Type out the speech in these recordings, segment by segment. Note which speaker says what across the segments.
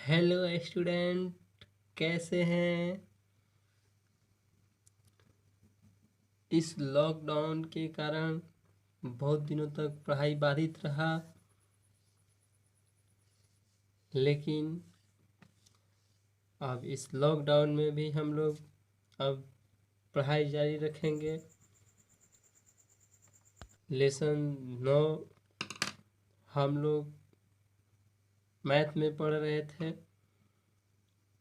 Speaker 1: Hello student, कैसे हैं। इस लॉकडाउन के कारण बहुत दिनों तक पढ़ाई बाधित रहा, लेकिन अब इस लॉकडाउन में भी हम लोग अब पढ़ाई जारी रखेंगे। लेसन 9 हम लोग मैथ में पढ़ रहे थे,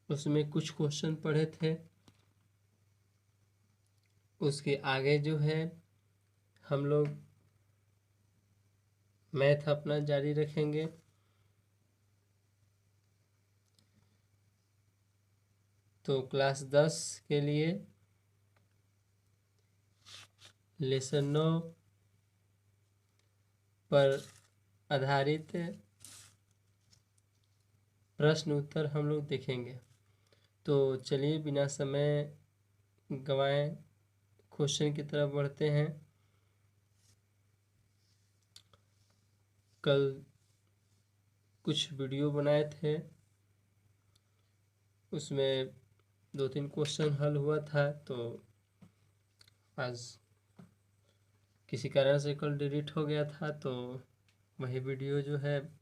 Speaker 1: उसमें कुछ क्वेश्चन पढ़े थे। उसके आगे जो है हम लोग मैथ अपना जारी रखेंगे। तो क्लास 10 के लिए लेसन 9 पर आधारित प्रश्न उत्तर हम लोग देखेंगे। तो चलिए बिना समय गंवाए क्वेश्चन की तरफ बढ़ते हैं। कल कुछ वीडियो बनाए थे, उसमें 2-3 क्वेश्चन हल हुआ था, तो आज किसी कारण से कल डिलीट हो गया था, तो वही वीडियो जो है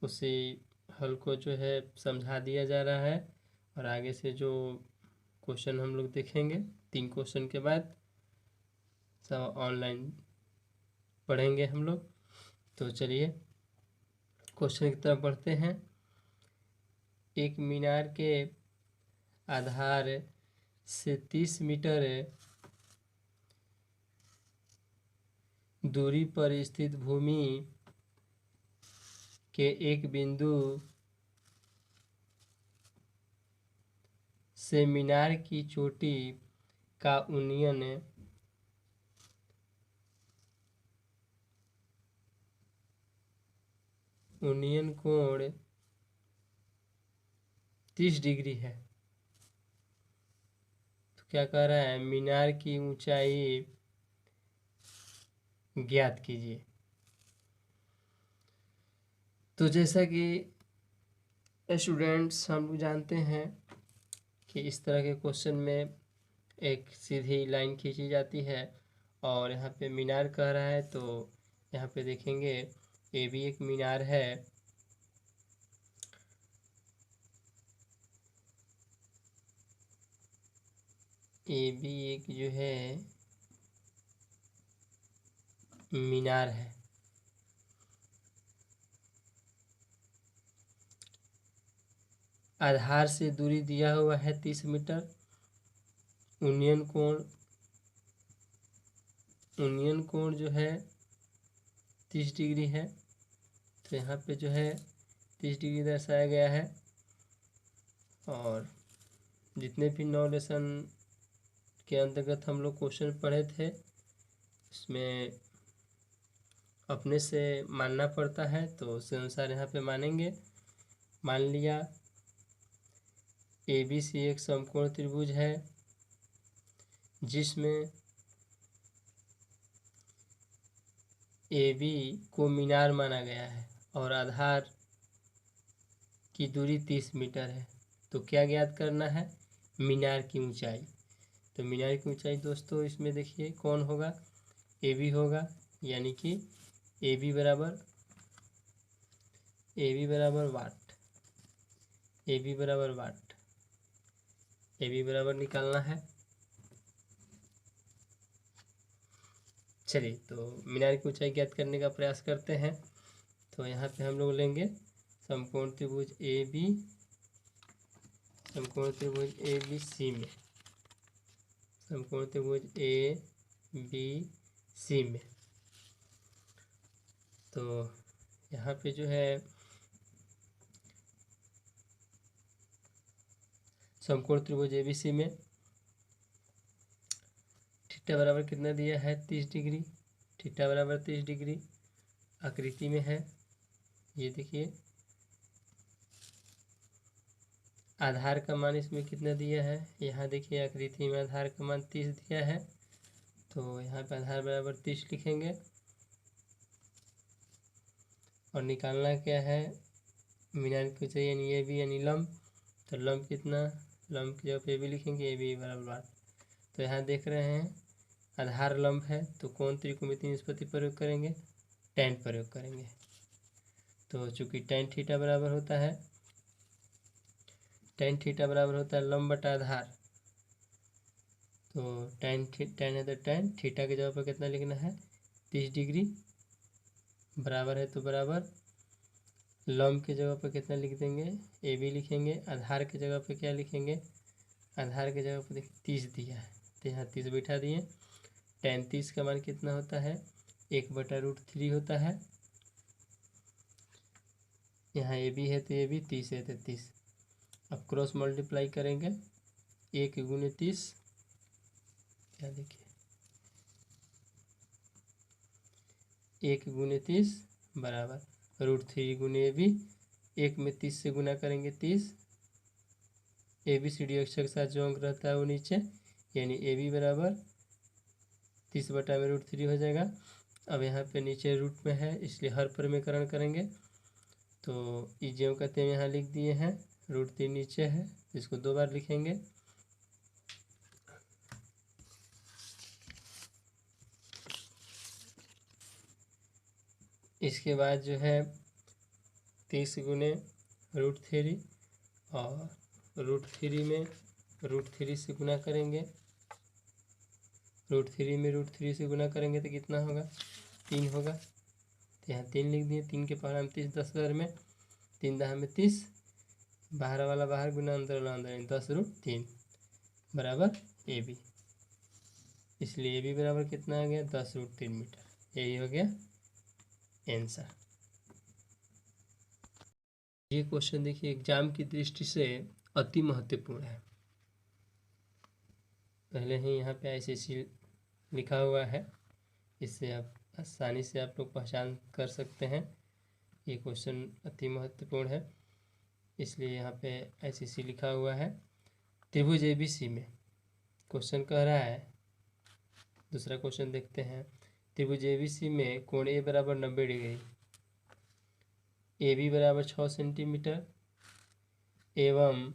Speaker 1: उसी हल को जो है समझा दिया जा रहा है। और आगे से जो क्वेश्चन हम लोग देखेंगे 3 क्वेश्चन के बाद सब ऑनलाइन पढ़ेंगे हम लोग। तो चलिए क्वेश्चन की तरफ बढ़ते हैं। एक मीनार के आधार से 30 मीटर दूरी पर स्थित भूमि के एक बिंदु से मीनार की चोटी का उन्नयन कोण 30 डिग्री है। तो क्या कह रहा है, मीनार की ऊंचाई ज्ञात कीजिए। तो जैसा कि स्टूडेंट्स हम लोग जानते हैं कि इस तरह के क्वेश्चन में एक सीधी लाइन खींची जाती है, और यहाँ पे मीनार कह रहा है, तो यहाँ पे देखेंगे ये भी एक मीनार है। ये भी एक जो है मीनार है। आधार से दूरी दिया हुआ है 30 मीटर। उन्नयन कोण जो है 30 डिग्री है। तो यहाँ पे जो है 30 डिग्री दर्शाया गया है। और जितने भी 9 लेसन के अंतर्गत हम लोग क्वेश्चन पढ़े थे, इसमें अपने से मानना पड़ता है, तो उस अनुसार यहाँ पे मानेंगे। मान लिया ABC एक समकोण त्रिभुज है, जिसमें AB को मीनार माना गया है और आधार की दूरी 30 मीटर है। तो क्या ज्ञात करना है, मीनार की ऊंचाई। तो मीनार की ऊंचाई दोस्तों इसमें देखिए कौन होगा, AB होगा, यानी कि AB बराबर वाट। AB बराबर निकालना है। चलिए तो मीनार की ऊंचाई ज्ञात करने का प्रयास करते हैं। तो यहाँ पे हम लोग लेंगे समकोण त्रिभुज ABC में, समकोण त्रिभुज ABC में। तो यहाँ पे जो है समकोण त्रिभुज ABC में थीटा बराबर कितना दिया है, 30 डिग्री। थीटा बराबर 30 डिग्री आकृति में है। ये देखिए आधार का मान इसमें कितना दिया है, यहाँ देखिए आकृति में आधार का मान 30 दिया है। तो यहाँ पे आधार बराबर 30 लिखेंगे और निकालना क्या है, मीनार की ऊंचाई यानी ए बी यानी लंब, तो लंब कितना, लंब की जगह पे ए बी लिखेंगे, ए बी बराबर 12। तो यहाँ देख रहे हैं आधार लंब है तो कौन त्रिकोणमितीय निष्पत्ति प्रयोग करेंगे, tan प्रयोग करेंगे। तो चूंकि tan थीटा बराबर होता है, tan थीटा बराबर होता है लंब बटा आधार, तो tan है तो tan थीटा की जगह पर कितना लिखना है 30 डिग्री, बराबर है तो बराबर लंब की जगह पर कितना लिख देंगे ए बी लिखेंगे, आधार की जगह पर क्या लिखेंगे, आधार की जगह पर देखिए 30 दिया है तो यहाँ 30 बैठा दिए। tan 30 का मान कितना होता है 1/√3 होता है, यहाँ ए बी है तो ए बी 30 है तो 30। अब क्रॉस मल्टीप्लाई करेंगे 1 गुने 30, क्या देखिए 1 गुने 30 बराबर √3 गुने ए बी, 1 में 30 से गुना करेंगे 30, ए बी सी डी अक्षर के साथ जो अंक रहता है वो नीचे, यानी ए बी बराबर 30/√3 हो जाएगा। अब यहाँ पे नीचे रूट में है इसलिए हर प्रमेयकरण करेंगे, तो ज्यों का त्यों यहाँ लिख दिए हैं, √3 नीचे है इसको 2 बार लिखेंगे। इसके बाद जो है 30 गुने √3 और √3 में √3 से गुना करेंगे, √3 में √3 से गुना करेंगे तो कितना होगा 3 होगा, तो यहाँ 3 लिख दिए। 3 के पहाड़ में 30, 10 में 3 दहा में 30, बाहर वाला बाहर गुना अंदर वाला अंदर, 10√3 बराबर ए बी, इसलिए ए बी बराबर कितना आ गया 10√3 मीटर, यही हो गया आंसर। ये क्वेश्चन देखिए एग्जाम की दृष्टि से अति महत्वपूर्ण है, पहले ही यहाँ पे ICC लिखा हुआ है, इससे आप आसानी से आप लोग पहचान कर सकते हैं ये क्वेश्चन अति महत्वपूर्ण है, इसलिए यहाँ पे ICC लिखा हुआ है। त्रिभुज ABC में क्वेश्चन कह रहा है, दूसरा क्वेश्चन देखते हैं। त्रिभुज ABC में कोण A बराबर 90 डिग्री, AB बराबर 6 सेंटीमीटर एवं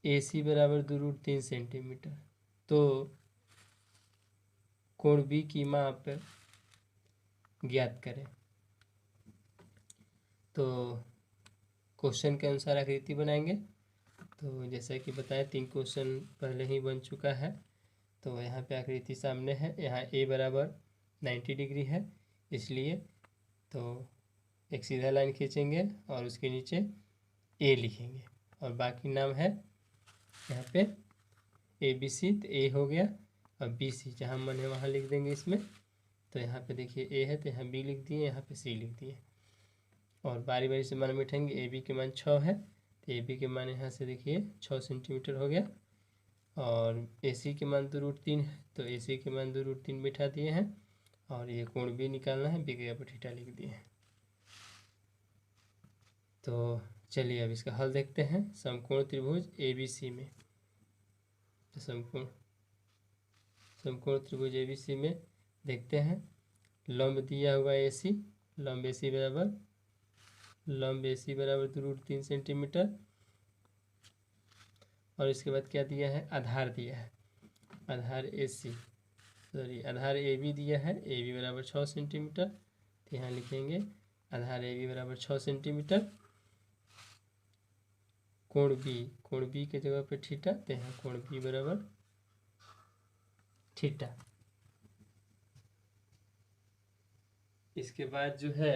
Speaker 1: AC बराबर 2√3 सेंटीमीटर, तो कोण B की माप ज्ञात करें। तो क्वेश्चन के अनुसार आकृति बनाएंगे, तो जैसा कि बताया 3 क्वेश्चन पहले ही बन चुका है, तो यहाँ पे आकृति सामने है। यहाँ A बराबर 90 डिग्री है, इसलिए तो एक सीधा लाइन खींचेंगे और उसके नीचे A लिखेंगे और बाकी नाम है यहाँ पे ABC, तो A हो गया और BC जहाँ मन है वहाँ लिख देंगे इसमें। तो यहाँ पे देखिए A है तो यहाँ B लिख दिए, यहाँ पे C लिख दिए और बारी बारी से मान बैठेंगे। AB के मान 6 है तो AB के मान यहाँ से देखिए 6 सेंटीमीटर हो गया और AC के मान 2√3 है तो AC के मान 2√3 बैठा दिए हैं और ये कोण B निकालना है, B के जगह पर थीटा लिख दिए हैं। तो चलिए अब इसका हल देखते हैं। समकोण त्रिभुज ABC में, तो समकोण त्रिभुज ABC में देखते हैं लंब दिया हुआ AC, लंब AC बराबर 2√3 सेंटीमीटर और इसके बाद क्या दिया है आधार दिया है, आधार आधार AB दिया है, AB बराबर 6 सेंटीमीटर, तो यहाँ लिखेंगे आधार AB बराबर 6 सेंटीमीटर, कोण B के जगह पे थीटा, तो यहाँ कोण B बराबर थीटा। इसके बाद जो है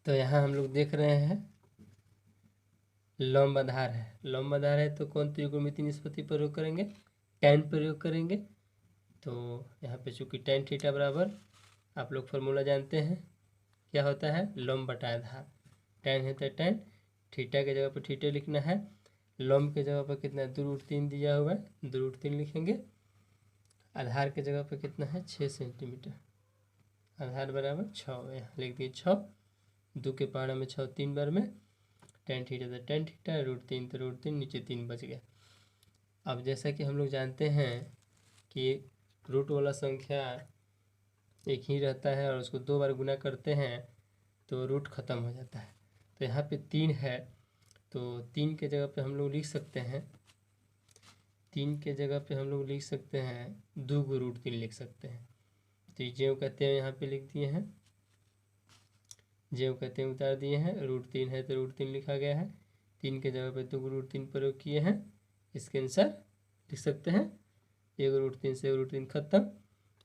Speaker 1: तो यहाँ हम लोग देख रहे हैं लंब आधार है, लंब आधार है तो कौन त्रिकोणमितीय निष्पत्ति प्रयोग करेंगे, tan प्रयोग करेंगे। तो यहाँ पे चूंकि tan थीटा बराबर आप लोग फॉर्मूला जानते हैं क्या होता है लंब बटा आधार, tan है तो tan, थीटा के जगह पर थीटा लिखना है, लंब के जगह पर कितना 2√3 दिया हुआ है 2√3 लिखेंगे, आधार के जगह पर कितना है 6 सेंटीमीटर, आधार बराबर 6 यहाँ लिख दिए 6, 2 के पहाड़ा में 6 3 बार में, tan थीटा तो tan थीटा, √3 तो √3, नीचे 3 बच गया। अब जैसा कि हम लोग जानते हैं कि रूट वाला संख्या एक ही रहता है और उसको 2 बार गुना करते हैं तो रूट ख़त्म हो जाता है। तो यहाँ पे 3 है, तो 3 के जगह पे हम लोग लिख सकते हैं, 3 के जगह पे हम लोग लिख सकते हैं 2 को √3 लिख सकते हैं। तो ज्यों कहते हैं यहाँ पे लिख दिए हैं, ज्यों कहते हैं उतार दिए हैं। √3 है तो √3 लिखा गया है, 3 के जगह पे 2 को √3 प्रयोग किए हैं। इसके आंसर लिख सकते हैं 1 √3 से √3 खत्म,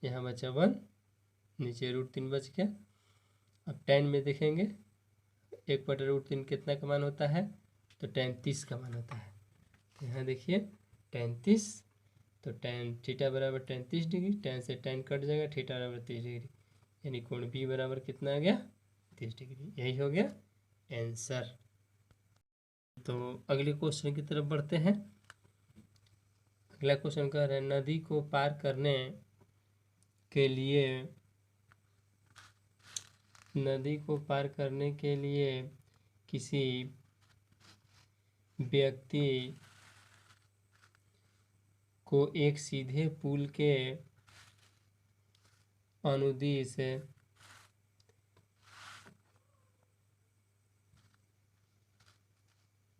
Speaker 1: यहाँ बचा 1, नीचे √3 बच गया। अब tan में देखेंगे 1/√3 कितना का मान होता है, तो tan 30 का मान होता है। तो यहाँ देखिए tan 30, तो tan थीटा बराबर tan 30 डिग्री, tan से tan कट जाएगा, थीटा बराबर 30 डिग्री, यानी कोण B बराबर कितना आ गया, 30 डिग्री। यही हो गया आंसर। तो अगले क्वेश्चन की तरफ बढ़ते हैं। अगला क्वेश्चन कह रहा है नदी को पार करने के लिए, नदी को पार करने के लिए किसी व्यक्ति को एक सीधे पुल के अनुदिश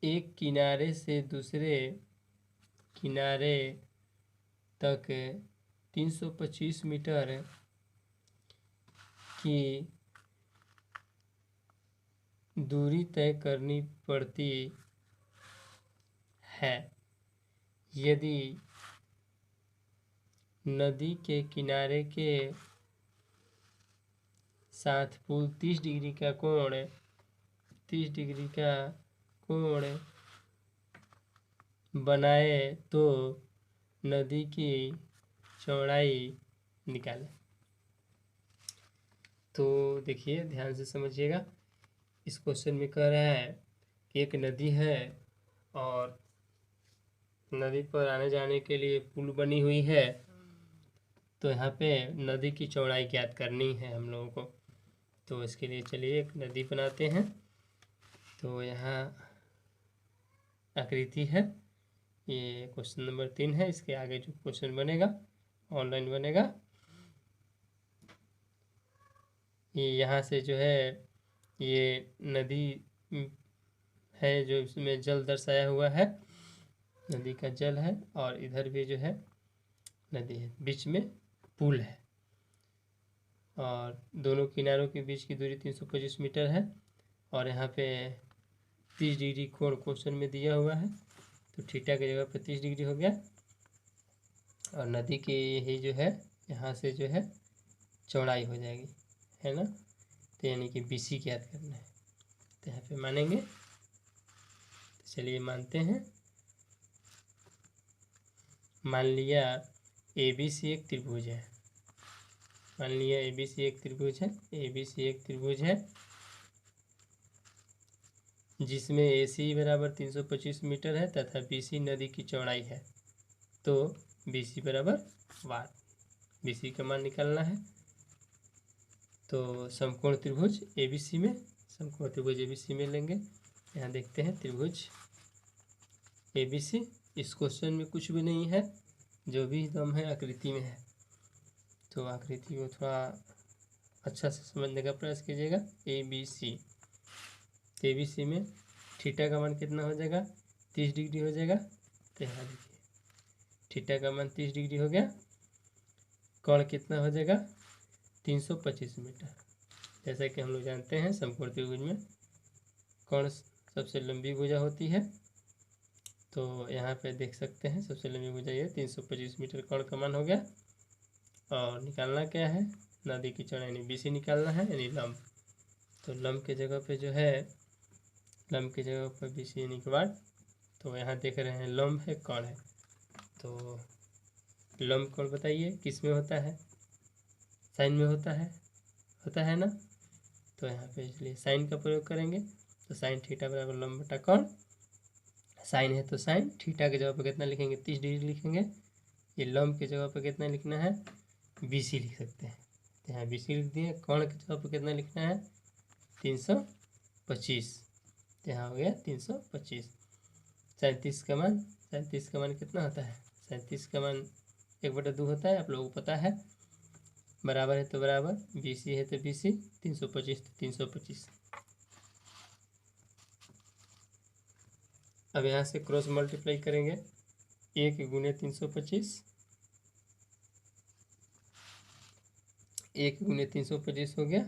Speaker 1: एक किनारे से दूसरे किनारे तक 325 मीटर की दूरी तय करनी पड़ती है। यदि नदी के किनारे के साथ पुल 30 डिग्री का कोण बनाए तो नदी की चौड़ाई निकालें। तो देखिए ध्यान से समझिएगा, इस क्वेश्चन में कह रहा है कि एक नदी है और नदी पर आने जाने के लिए पुल बनी हुई है। तो यहाँ पे नदी की चौड़ाई ज्ञात करनी है हम लोगों को। तो इसके लिए चलिए एक नदी बनाते हैं। तो यहाँ आकृति है, ये क्वेश्चन नंबर 3 है। इसके आगे जो क्वेश्चन बनेगा ऑनलाइन बनेगा, ये यहाँ से जो है ये नदी है जो इसमें जल दर्शाया हुआ है, नदी का जल है, और इधर भी जो है नदी है, बीच में पुल है और दोनों किनारों के बीच की दूरी 325 मीटर है। और यहाँ पे 30 डिग्री कोण क्वेश्चन में दिया हुआ है, तो थीटा की जगह पे 30 डिग्री हो गया। और नदी की यही जो है यहाँ से जो है चौड़ाई हो जाएगी, है ना। तो यानी कि BC ज्ञात करना है, तो यहाँ पे मानेंगे। तो चलिए मानते हैं। मान लिया ABC एक त्रिभुज है, मान लिया ABC एक त्रिभुज है, ABC एक त्रिभुज है जिसमें AC बराबर 325 मीटर है तथा BC नदी की चौड़ाई है। तो BC बराबर 1, BC का मान निकालना है। तो समकोण त्रिभुज ABC में, समकोण त्रिभुज ABC में लेंगे। यहाँ देखते हैं त्रिभुज ABC, इस क्वेश्चन में कुछ भी नहीं है, जो भी दम है आकृति में है। तो आकृति को थोड़ा अच्छा से समझने का प्रयास कीजिएगा। ABC, ABC में थीटा का मान कितना हो जाएगा, 30 डिग्री हो जाएगा। तो यहाँ देखिए थीटा का मान 30 डिग्री हो गया, कोण कितना हो जाएगा 325 मीटर। जैसा कि हम लोग जानते हैं समकोण त्रिभुज में कोण सबसे लंबी भुजा होती है। तो यहाँ पे देख सकते हैं सबसे लंबी भुजा ये 325 मीटर कोण का मान हो गया। और निकालना क्या है, नदी की चौड़ाई यानी BC निकालना है, यानी लंब। तो लंब के जगह पे जो है, लंब की जगह पर BC यानी कि वाट। तो यहाँ देख रहे हैं लंब है कोण है, तो लंब कोण बताइए किस में होता है, साइन में होता है ना। तो यहाँ पे इसलिए साइन का प्रयोग करेंगे। तो साइन थीटा बराबर लंब बटा कोण, साइन है तो साइन, थीटा की जगह पे कितना लिखेंगे 30 डिग्री लिखेंगे। ये लंब की जगह पे कितना लिखना है BC लिख सकते हैं। तो यहाँ BC लिख दिए। कोण की जगह पे कितना लिखना है 325, तो यहाँ हो गया 325। 37 का मान, 37 का मान कितना होता है, 37 का मान 1/2 होता है, आप लोगों को पता है। बराबर है तो बराबर, BC है तो BC, 325 तो 325। अब यहाँ से क्रॉस मल्टीप्लाई करेंगे, 1 गुने 325, 1 गुने 325 हो गया,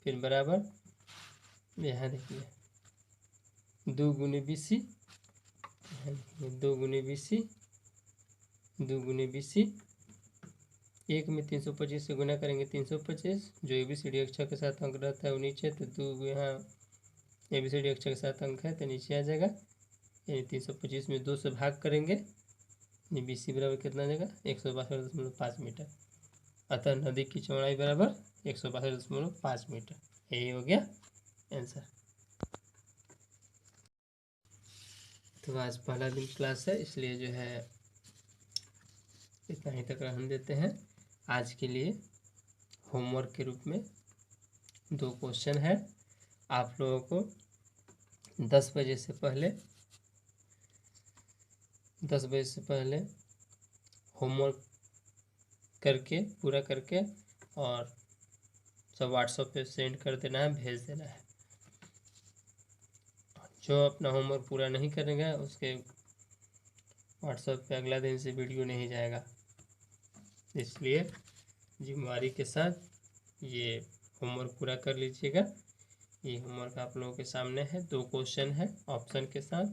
Speaker 1: फिर बराबर यहाँ देखिए 2 गुने BC, 2 गुने BC, 2 गुने BC, 1 में 325 से गुना करेंगे 325, जो ABCD अक्षर के साथ अंक रहता है वो नीचे, तो 2 यहाँ ABCD अक्षर के साथ अंक है तो नीचे आ जाएगा, यानी 325 में 2 से भाग करेंगे, यानी BC बराबर कितना आ जाएगा 162.5 मीटर। अतः नदी की चौड़ाई बराबर 162.5 मीटर। यही हो गया आंसर। तो आज पहला दिन क्लास है, इसलिए जो है इतना ही तक रहने देते हैं। आज के लिए होमवर्क के रूप में 2 क्वेश्चन है। आप लोगों को 10 बजे से पहले होमवर्क करके पूरा करके और सब व्हाट्सएप पे सेंड कर देना है, भेज देना है। जो अपना होमवर्क पूरा नहीं करेगा उसके व्हाट्सएप पे अगला दिन से वीडियो नहीं जाएगा, इसलिए जिम्मेवारी के साथ ये होमवर्क पूरा कर लीजिएगा। ये होमवर्क आप लोगों के सामने है, 2 क्वेश्चन है ऑप्शन के साथ,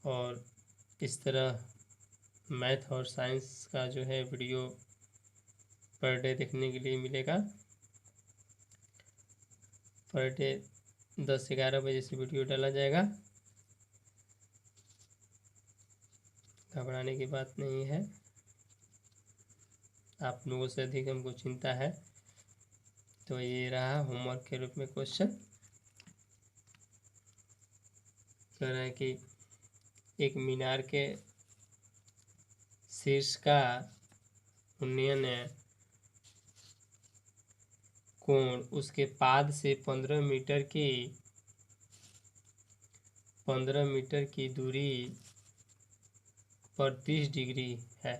Speaker 1: और इस तरह मैथ और साइंस का जो है वीडियो पर डे देखने के लिए मिलेगा। पर डे 10-11 बजे से वीडियो डाला जाएगा, घबराने की बात नहीं है। आप लोगों से अधिक हमको चिंता है। तो ये रहा होमवर्क के रूप में क्वेश्चन। कह रहा है कि एक मीनार के शीर्ष का उन्नयन कोण उसके पाद से 15 मीटर की दूरी पर 30 डिग्री है,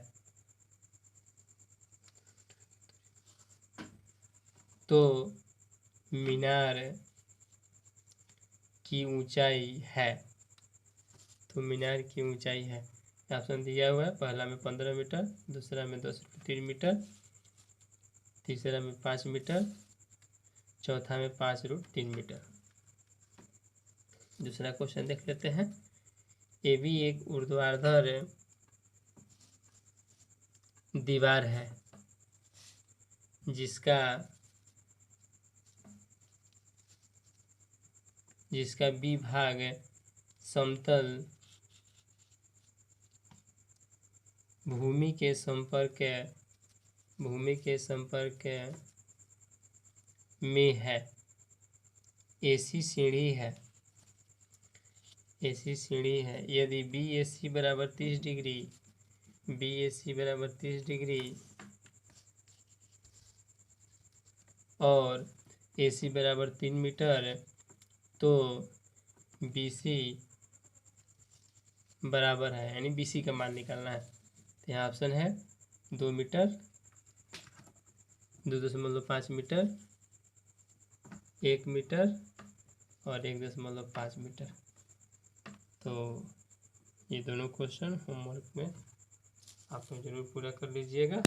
Speaker 1: तो मीनार की ऊंचाई है। तो मीनार की ऊंचाई है, ऑप्शन दिया हुआ है। पहला में 15 मीटर, दूसरा में 10.3 मीटर, तीसरा में 5 मीटर, चौथा में 5√3 मीटर। दूसरा क्वेश्चन देख लेते हैं। ये भी एक ऊर्ध्वाधर दीवार है जिसका बी भाग समतल भूमि के संपर्क में है। ऐसी सीढ़ी है। यदि BAC बराबर 30 डिग्री और AC बराबर 3 मीटर, तो BC बराबर है, यानी BC का मान निकालना है। तो यहाँ ऑप्शन है 2 मीटर, 2.5 मीटर, 1 मीटर और 1.5 मीटर। तो ये दोनों क्वेश्चन होमवर्क में आप लोग जरूर पूरा कर लीजिएगा।